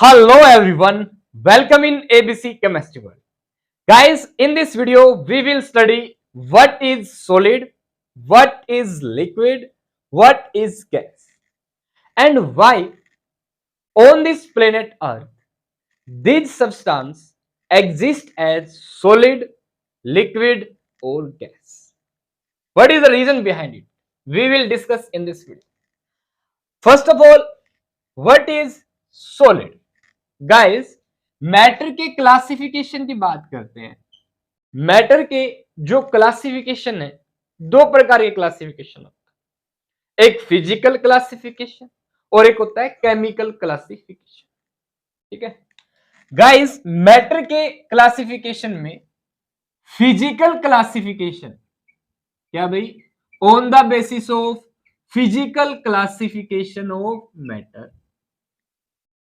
Hello everyone, welcome in ABC Chemistry World. Guys, in this video we will study what is solid, what is liquid, what is gas, and why on this planet Earth these substances exist as solid, liquid or gas. What is the reason behind it? We will discuss in this video. First of all, what is solid? Guys, matter के classification की बात करते हैं। Matter के जो classification है, दो प्रकार के क्लासिफिकेशन होता है, एक फिजिकल क्लासिफिकेशन और एक होता है केमिकल क्लासिफिकेशन। ठीक है गाइस, मैटर के क्लासिफिकेशन में फिजिकल क्लासिफिकेशन क्या भाई, on the basis of physical classification of matter,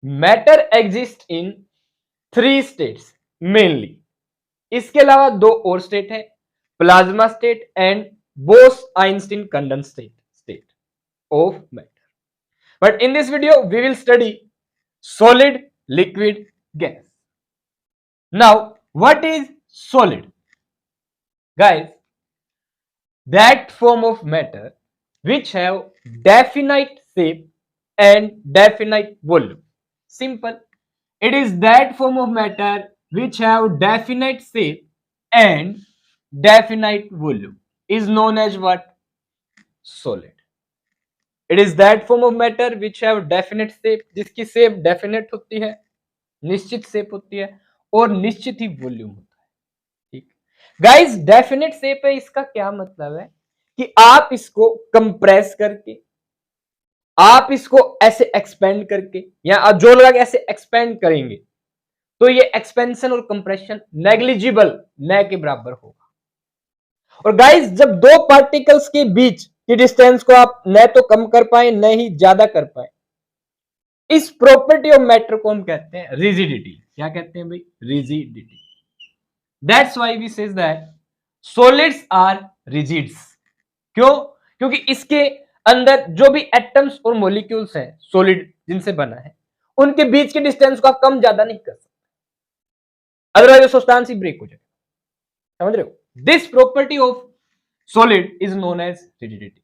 matter exist in 3 states mainly. इसके अलावा 2 और स्टेट है, plasma state and Bose Einstein condensed state of matter. But in this video we will study solid, liquid, gas. Now what is solid? Guys, that form of matter which have definite shape and definite volume. Simple. It is that form of matter which have definite shape and definite volume is known as what? Solid. It is that form of matter which have definite shape, जिसकी shape definite होती है, निश्चित shape होती है और निश्चित ही volume होता है। ठीक गाइस, definite shape है, इसका क्या मतलब है कि आप इसको कंप्रेस करके, आप इसको ऐसे एक्सपेंड करके या आप जो लगा के ऐसे एक्सपेंड करेंगे तो ये एक्सपेंशन और कंप्रेशन नेग्लिजिबल न के बराबर होगा। और गाइस, जब दो पार्टिकल्स के बीच की डिस्टेंस को आप न तो कम कर पाए न ही ज्यादा कर पाए, इस प्रॉपर्टी ऑफ मैटर को हम कहते हैं रिजिडिटी। क्या कहते हैं भाई? Rigidity. That's why we says that solids are rigids. क्यों? क्योंकि इसके अंदर जो भी एटम्स और मॉलिक्यूल्स हैं सॉलिड जिनसे बना है, उनके बीच के डिस्टेंस को आप कम ज्यादा नहीं कर सकते, अदरवाइज सब्सटेंस ही ब्रेक हो जाएगा। समझ रहे हो? This property of solid is known as rigidity.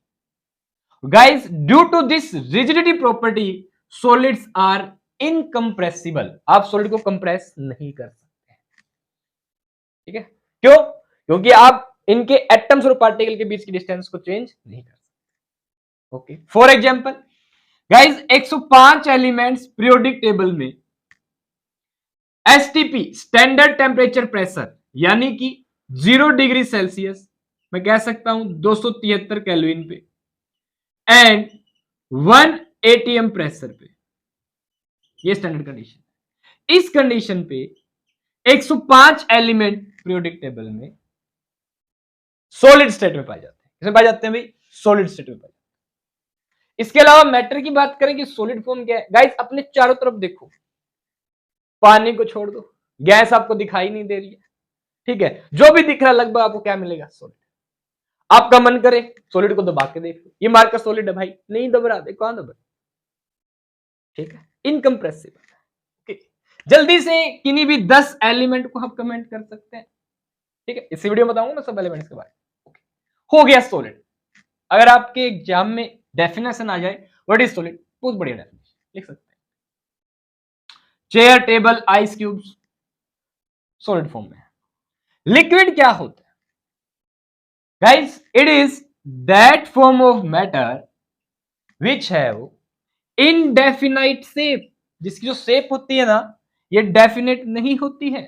Guys, due to this rigidity property solids are incompressible. आप सॉलिड को कंप्रेस नहीं कर सकते। ठीक है? क्यों? क्योंकि आप इनके एटम्स और पार्टिकल के बीच की डिस्टेंस को चेंज नहीं कर सकते। Okay, for example guys, 105 elements periodic table में एसटीपी स्टैंडर्ड टेम्परेचर प्रेशर यानी कि 0 डिग्री सेल्सियस, मैं कह सकता हूं 273 केल्विन पे एंड 1 एटीएम प्रेशर पे, ये स्टैंडर्ड कंडीशन। इस कंडीशन पे 105 एलिमेंट पीरियोडिक टेबल में सॉलिड स्टेट में पाए जाते हैं। किसमें पाए जाते हैं भाई? सॉलिड स्टेट में पाए जाते हैं। इसके अलावा मैटर की बात करें कि सॉलिड फॉर्म क्या है, गाइस अपने चारों तरफ देखो, पानी को छोड़ दो, गैस आपको दिखाई नहीं दे रही है। ठीक है, जो भी दिख रहा है लगभग आपको क्या मिलेगा? सॉलिड। आपका मन करे सॉलिड को दबा के देख लो, ये मार्कर सॉलिड है भाई, नहीं दब रहा, देखो कहां दब रहा। ठीक है, इनकंप्रेसिबल। ओके, जल्दी से किन्हीं भी 10 एलिमेंट को आप कमेंट कर सकते हैं। ठीक है, इस वीडियो में बताऊंगा मैं सब एलिमेंट्स के बारे में। ओके, हो गया सॉलिड। अगर आपके एग्जाम में डेफिनेशन आ जाए व्हाट इज सॉलिड, बहुत बढ़िया डेफिनेशन लिख सकते हैं। Chair, table, ice cubes solid form में। लिक्विड क्या होता है guys? It is that form of matter which have indefinite shape. जिसकी जो शेप होती है ना, ये डेफिनेट नहीं होती है।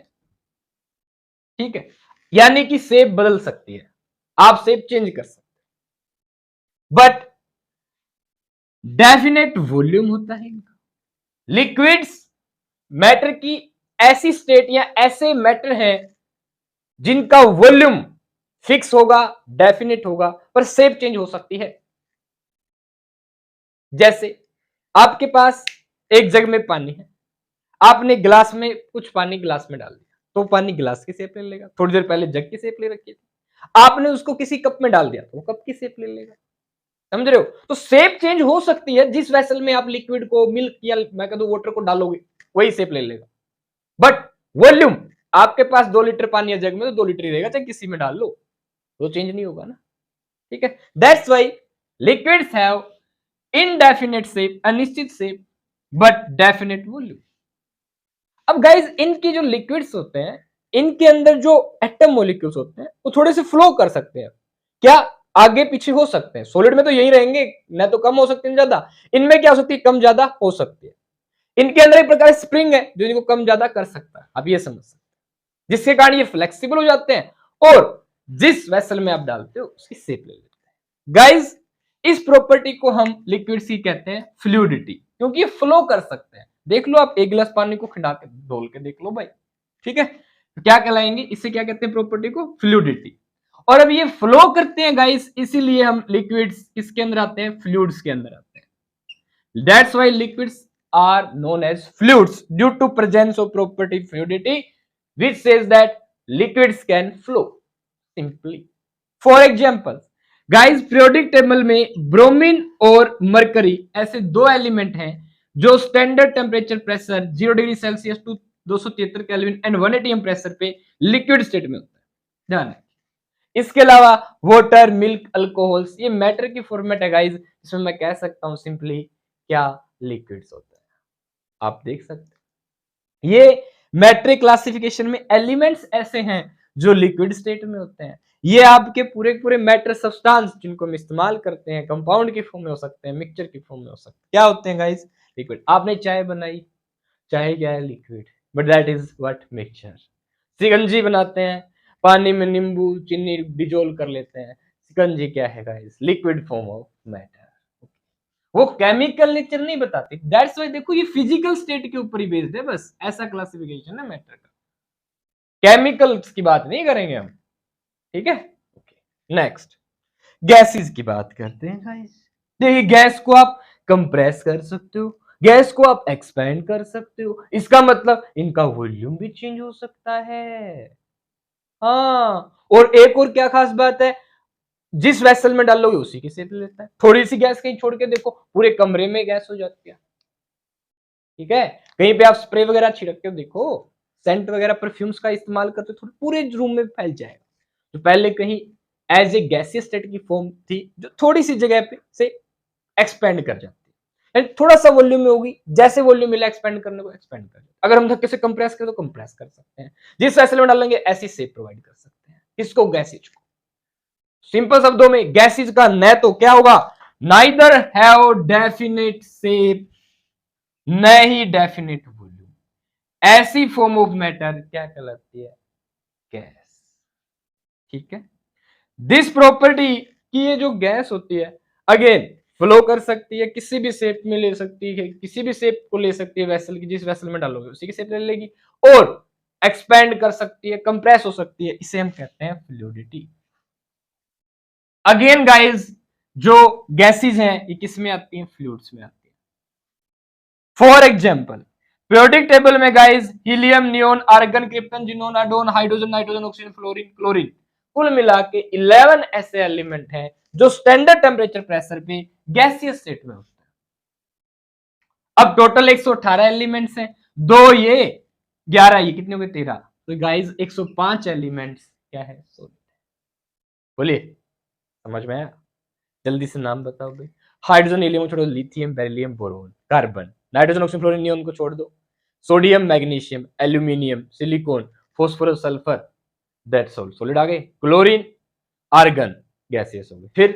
ठीक है, यानी कि शेप बदल सकती है, आप शेप चेंज कर सकते हैं, बट डेफिनेट वॉल्यूम होता है इनका। लिक्विड्स मैटर की ऐसी स्टेट या ऐसे मैटर हैं जिनका वॉल्यूम फिक्स होगा, डेफिनेट होगा, पर शेप चेंज हो सकती है। जैसे आपके पास एक जग में पानी है, आपने गिलास में कुछ पानी गिलास में डाल दिया तो पानी गिलास की शेप ले लेगा। थोड़ी देर पहले जग की शेप ले रखी थी, आपने उसको किसी कप में डाल दिया तो वो कप की शेप ले लेगा। समझ रहे हो? तो शेप चेंज हो सकती है। जिस वेसल में आप लिक्विड को, मिल्क या मैं कह दूं वाटर को डालोगे वही शेप ले लेगा। बट वॉल्यूम आपके पास 2 लीटर पानी है जग में, तो 2 लीटर ही रहेगा, चाहे किसी में डाल लो, तो चेंज नहीं होगा ना। ठीक है, that's why liquids have indefinite shape, अनिश्चित शेप, बट डेफिनेट वॉल्यूम। अब गाइज इनकी जो लिक्विड्स होते हैं, इनके अंदर जो एटम मॉलिक्यूल्स होते हैं वो थोड़े से फ्लो कर सकते हैं, क्या आगे पीछे हो सकते हैं। सॉलिड में तो यही रहेंगे, न तो कम हो सकते हैं ज्यादा, इनमें क्या हो सकती है, कम ज्यादा हो सकती है। इनके अंदर एक प्रकार स्प्रिंग है जो इनको कम ज्यादा कर सकता है, आप ये समझ सकते हैं, जिसके कारण ये फ्लेक्सिबल हो जाते हैं और जिस वेसल में आप डालते हो उसकी शेप ले लेते हैं। गाइज इस प्रॉपर्टी को हम लिक्विड्स की कहते हैं फ्लूइडिटी, क्योंकि ये फ्लो कर सकते हैं। देख लो आप एक गिलास पानी को खिंडा के डोल के देख लो भाई, ठीक है, तो क्या कहलाएंगे, इससे क्या कहते हैं प्रॉपर्टी को, फ्लूइडिटी। और अब ये फ्लो करते हैं गाइस, इसीलिए हम लिक्विड्स किसके अंदर आते हैं, फ्लूइड्स के अंदर आते हैं। That's why liquids are known as fluids due to presence of property fluidity which says that liquids can flow simply. For example guys, periodic table में ब्रोमीन और मरकरी ऐसे दो एलिमेंट हैं जो standard temperature pressure 0 degree Celsius to 273 kelvin and 1 atm pressure पे liquid state में होता है, ध्यान है। इसके अलावा वाटर, मिल्क, अल्कोहल्स, ये मैटर की फॉर्मेट है गाइस, इसमें मैं कह सकता हूं सिंपली क्या लिक्विड्स होते हैं, आप देख सकते हैं। ये मैट्रिक क्लासिफिकेशन में एलिमेंट्स ऐसे हैं जो लिक्विड स्टेट में होते हैं। ये आपके पूरे पूरे मैटर सब्सटेंस जिनको हम इस्तेमाल करते हैं, कंपाउंड की फॉर्म में हो सकते हैं, मिक्सचर की फॉर्म में हो सकते हैं, क्या होते हैं गाइस, लिक्विड। आपने चाय बनाई, चाय क्या है, liquid, but that is what, mixture. Shikanji बनाते हैं, पानी में नींबू चीनी डिजोल्व कर लेते हैं, शिकंजी क्या है guys, liquid form of matter. वो केमिकल नेचर नहीं बताती, दैट्स व्हाई देखो ये फिजिकल स्टेट के ऊपर ही बेस्ड है, बस ऐसा क्लासिफिकेशन है मैटर का, केमिकल्स की बात नहीं करेंगे हम, ठीक है। नेक्स्ट गैसेस की बात करते हैं गाइस। देखिए गैस को आप कंप्रेस कर सकते हो, गैस को आप एक्सपेंड कर सकते हो, इसका मतलब इनका वॉल्यूम भी चेंज हो सकता है। हाँ, और एक और क्या खास बात है, जिस वेसल में डालोगे उसी की शेप लेता है। थोड़ी सी गैस कहीं छोड़ के देखो, पूरे कमरे में गैस हो जाती है, ठीक है। कहीं पे आप स्प्रे वगैरह छिड़कते हो, देखो सेंट वगैरह परफ्यूम्स का इस्तेमाल करते हो, पूरे रूम में फैल जाएगा। तो पहले कहीं एज ए गैसियस स्टेट की फॉर्म थी जो थोड़ी सी जगह पे से एक्सपेंड कर जाती है, थोड़ा सा वॉल्यूम में होगी, जैसे वॉल्यूम मिला एक्सपेंड करने को एक्सपेंड कर, अगर हम धक्के से कंप्रेस करें तो कंप्रेस कर सकते हैं, जिस वेसल में डालेंगे ऐसी शेप प्रोवाइड कर सकते हैं, इसको गैसेज को। सिंपल शब्दों में गैसेज का न तो क्या होगा, नाइदर हैव डेफिनेट शेप न ही डेफिनेट वॉल्यूम, ऐसी फॉर्म ऑफ मैटर क्या कहलाती है, गैस, ठीक है। दिस प्रॉपर्टी की ये जो गैस होती है अगेन फ्लो कर सकती है, किसी भी शेप में ले सकती है, किसी भी शेप को ले सकती है वेसल की, जिस वेसल में डालोगे उसी की शेप ले लेगी, और एक्सपेंड कर सकती है, कंप्रेस हो सकती है, इसे हम कहते हैं फ्लूइडिटी। अगेन गाइस जो गैसेज हैं ये किस में आती हैं, फ्लूइड्स में आती है। फॉर एग्जांपल पीरियोडिक टेबल में guys helium, neon, argon, krypton, xenon, argon, hydrogen, nitrogen, oxygen, fluorine, chlorine, कुल मिला के 11 ऐसे एलिमेंट हैं जो स्टैंडर्ड टेम्परेचर प्रेशर पे गैसियस स्टेट में होते हैं। अब टोटल 118 एलिमेंट्स हैं, दो ये 11 ये, कितने हो गए 13, तो गाइस 105 एलिमेंट्स क्या है, सॉलिड। बोलिए समझ में आया, जल्दी से नाम बताओ भाई। हाइड्रोजन, हीलियम छोड़ो, lithium, beryllium, boron, carbon, nitrogen, oxygen, fluorine, neon को छोड़ दो, sodium, magnesium, aluminium, silicon, phosphorus, sulphur, that's all solid आ गए। क्लोरीन, आर्गन गैसियस हो गए। फिर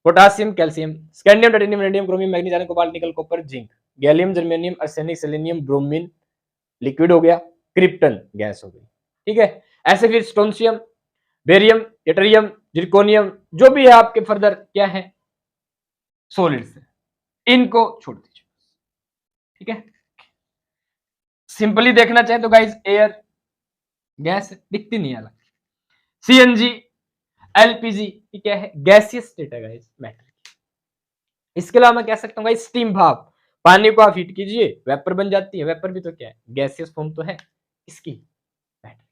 potassium, calcium, scandium, titanium, radium, chromium, manganese, iron, cobalt, nickel, copper, zinc, gallium, germanium, arsenic, selenium, bromine liquid हो गया, क्रिप्टन गैस हो गई, ठीक है। ऐसे फिर स्टोन्सियम, बेरियम, यटरियम, जिरकोनियम, जो भी है आपके फर्दर क्या है, सॉलिड्स है, इनको छोड़ दीजिए, ठीक है। सिंपली देखना चाहे तो गाइस एयर गैस दिखती नहीं अलग, सीएनजी, एलपीजी क्या है, गैसियस स्टेट है गाइस मैटर की। इसके अलावा मैं कह सकता हूँ गाइस स्टीम भाप, पानी को आप हीट कीजिए वेपर बन जाती है, वेपर भी तो क्या है, गैसियस फॉर्म तो है इसकी मैटर।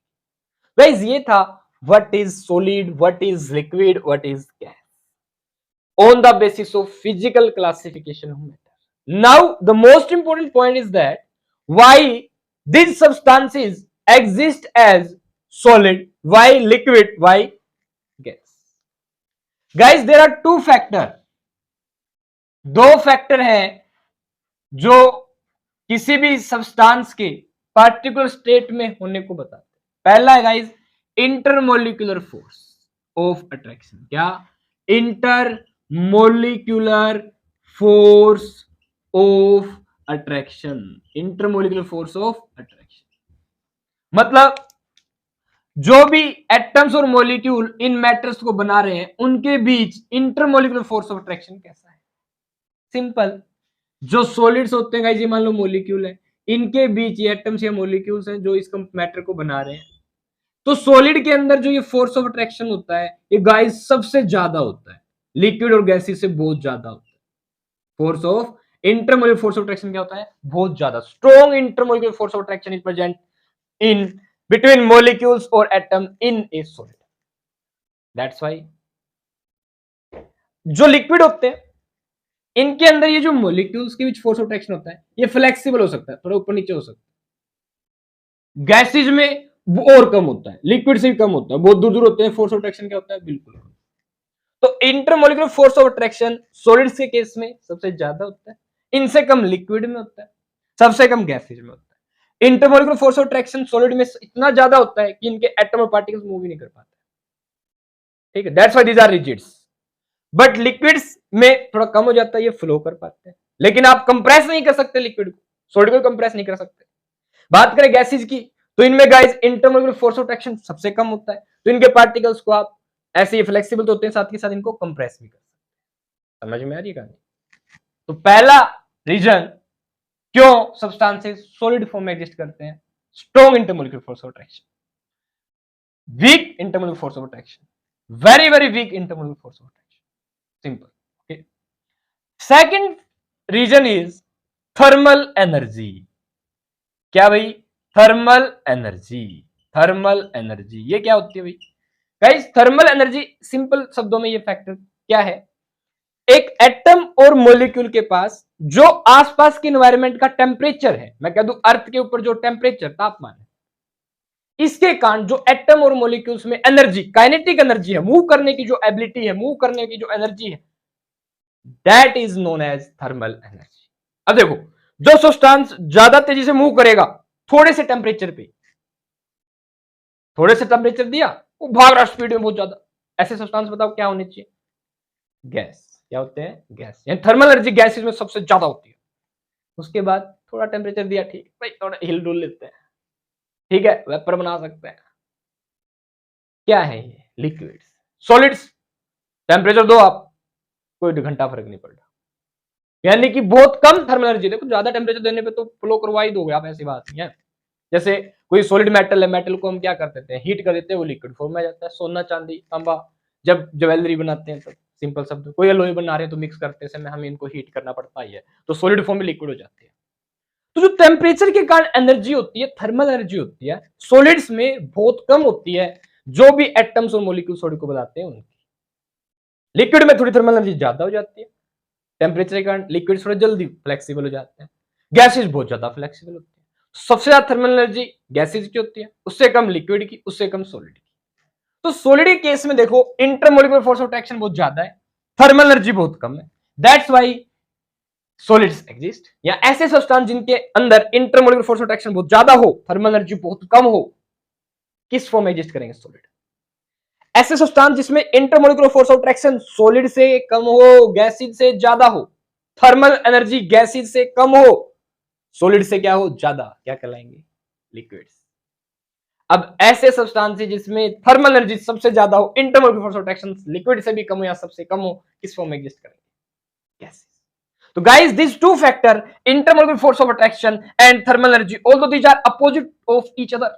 गाइस ये था what is solid, what is liquid, what is gas on the basis of physical classification of matter. Now the most important point is that why these substances exist as solid, why liquid, why gas? Guys, there are two factor, दो factor है जो किसी भी substance के particular state में होने को बताते हैं। पहला है guys intermolecular force of attraction. क्या? Intermolecular force of attraction. Intermolecular force of attraction मतलब जो भी एटम्स और मॉलिक्यूल इन मैटर्स को बना रहे हैं उनके बीच इंटरमोलिकुलर फोर्स ऑफ अट्रैक्शन कैसा है? सिंपल, जो सॉलिड्स होते हैं गाइस, ये मान लो मॉलिक्यूल है, इनके बीच ये एटम्स या मॉलिक्यूल्स हैं जो इस मैटर को बना रहे हैं, तो सॉलिड के अंदर जो ये फोर्स ऑफ अट्रैक्शन होता है ये गाइस सबसे ज्यादा होता है, लिक्विड और गैसेस से बहुत ज्यादा होता है। Force of intermolecular force of attraction क्या होता है? बहुत ज्यादा। Strong intermolecular force of attraction is present in between molecules और atom in a solid. That's why जो लिक्विड होते हैं इनके अंदर ये जो मॉलिक्यूल्स के बीच फोर्स ऑफ अट्रैक्शन होता है ये फ्लेक्सिबल हो सकता है, थोड़ा ऊपर नीचे हो सकता है। गैसेज में और कम होता है, लिक्विड से भी कम होता है, बहुत दूर दूर होते हैं। फोर्स ऑफ अट्रैक्शन क्या होता है? बिल्कुल। तो intermolecular force of attraction solids के केस में सबसे ज्यादा होता है, इनसे कम लिक्विड में होता है, सबसे कम गैसेज में होता है। Intermolecular force of attraction solid में इतना ज्यादा होता है कि इनके एटम और पार्टिकल्स मूव ही नहीं कर पाते। ठीक है, that's why these are rigids. But liquids में थोड़ा कम हो जाता है, ये फ्लो कर पाते हैं, लेकिन आप कंप्रेस नहीं कर सकते लिक्विड को, सॉलिड को कंप्रेस नहीं कर सकते। बात करें गैसेज की तो इनमें guys intermolecular force of attraction सबसे कम होता है, तो इनके पार्टिकल्स को आप ऐसे ही फ्लेक्सिबल तो होते हैं, साथ ही साथ इनको कंप्रेस भी कर सकते हैं। समझ में आ रही है कहानी? तो पहला रीजन क्यों सब्सटेंसेस सॉलिड फॉर्म में एग्जिस्ट करते हैं, strong intermolecular force of attraction, weak intermolecular force of attraction, very very weak intermolecular force of attraction. Simple. Okay, second reason is thermal energy. क्या भाई? Thermal energy. थर्मल एनर्जी ये क्या होती है भाई? गाइस, थर्मल एनर्जी सिंपल शब्दों में ये फैक्टर क्या है? एक एटम और मॉलिक्यूल के पास जो आसपास के एनवायरनमेंट का टेम्परेचर है, मैं कह दूं अर्थ के ऊपर जो टेम्परेचर तापमान है, इसके कारण जो एटम और मॉलिक्यूल्स में एनर्जी, काइनेटिक एनर्जी है, मूव करने की जो एबिलिटी है, मूव करने की जो एनर्जी है, that is known as thermal energy. अब देखो, जो सब्सटेंस ज्यादा तेजी से मूव करेगा थोड़े से टेम्परेचर पे, थोड़े से टेम्परेचर दिया वो भाग रहा स्पीड में बहुत ज्यादा, ऐसे सब्सटेंस बताओ क्या होने चाहिए? गैस। क्या होते हैं? गैस। यानी थर्मल एनर्जी गैसेस में सबसे ज्यादा होती है। उसके बाद थोड़ा टेम्परेचर दिया, ठीक भाई, थोड़ा हिल डुल लेते हैं, ठीक है, वेपर बना सकते हैं। क्या है ये? लिक्विड्स। सॉलिड्स टेम्परेचर दो आप, कोई घंटा फर्क नहीं पड़ रहा, यानी कि बहुत कम थर्मल एनर्जी। देखो, ज्यादा टेम्परेचर देने पे तो फ्लो करवा ही दोगे आप, ऐसी बात नहीं है। जैसे कोई सॉलिड मेटल है, मेटल को हम क्या कर देते हैं? हीट कर देते हैं, वो लिक्विड फॉर्म में आ जाता है। सोना, चांदी, तांबा, जब ज्वेलरी बनाते हैं तो सिंपल शब्द, कोई एलॉय बना रहे हैं तो मिक्स करते समय हमें इनको हीट करना पड़ता ही है, तो सॉलिड फॉर्म में लिक्विड हो जाती है। तो जो टेम्परेचर के कारण एनर्जी होती है, थर्मल एनर्जी होती है, सॉलिड्स में बहुत कम होती है, जो भी एटम्स और मॉलिक्यूल सॉलिड को बनाते हैं उनकी। लिक्विड में थोड़ी थर्मल एनर्जी ज्यादा हो जाती है, टेम्परेचर के कारण लिक्विड थोड़ा जल्दी फ्लेक्सिबल हो जाते हैं, गैसेज बहुत ज्यादा फ्लेक्सिबल होती है। सबसे ज्यादा थर्मल एनर्जी गैसेज की होती है, उससे कम लिक्विड की, उससे कम सॉलिड की। तो सॉलिड के केस में देखो, इंटरमोलिकुलर फोर्स ऑफ अट्रैक्शन बहुत ज्यादा है, थर्मल एनर्जी बहुत कम है। That's why solids exist. या ऐसे सब्सटेंस जिनके अंदर इंटरमोलिकुलर फोर्स ऑफ अट्रैक्शन बहुत ज्यादा हो, थर्मल एनर्जी बहुत कम हो, किस फॉर्म में एग्जिस्ट करेंगे? सॉलिड। ऐसे सब्सटेंस जिसमें intermolecular force of attraction solid से कम हो, गैसेज से ज्यादा हो, थर्मल एनर्जी गैसेज से कम हो, सॉलिड से क्या हो? ज्यादा, क्या कहलाएंगे? लिक्विड्स। अब ऐसे सब्सटेंस जिसमें थर्मल एनर्जी सबसे ज्यादा हो, intermolecular force of attraction liquid से भी कम हो या सबसे कम हो, किस फॉर्म में एग्जिस्ट करेंगे? Gases. So guys, these two factor, intermolecular force of attraction and thermal energy, although these are opposite of each other,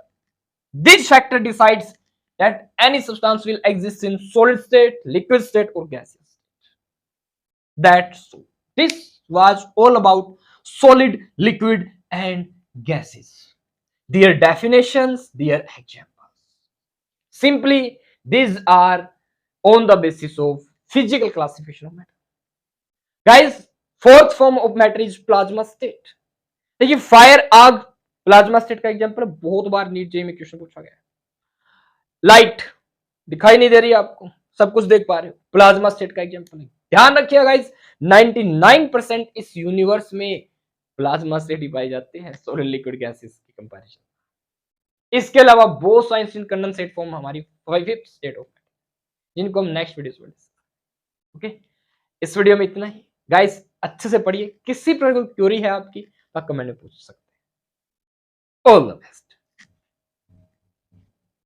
this factor decides that any substance will exist in solid state, liquid state or gaseous state. That's so. This was all about solid, liquid and gases, their definitions, their examples. Simply, these are on the basis of physical classification of matter. Guys, fourth form of matter is plasma state. देखिए, fire, आग plasma state का example बहुत बार NEET JEE में question पूछा गया है। Light दिखाई नहीं दे रही आपको, सब कुछ देख पा रहे हो, प्लाज्मा स्टेट का एग्जांपल है। ध्यान रखिएगा गाइस, 99% इस यूनिवर्स में प्लाज्मा स्टेट ही पाई जाती है सॉलिड लिक्विड गैसेस की कंपैरिजन। इसके अलावा बोस आइंस्टीन कंडेंसेट फॉर्म हमारी फिफ्थ स्टेट ऑफ मैटर, जिनको हम नेक्स्ट वीडियो में ओके। इस वीडियो में इतना ही गाइस, अच्छे से पढ़िए, किसी प्रकार की क्वेरी है आपकी आप कमेंट में पूछ सकते हैं। All the best.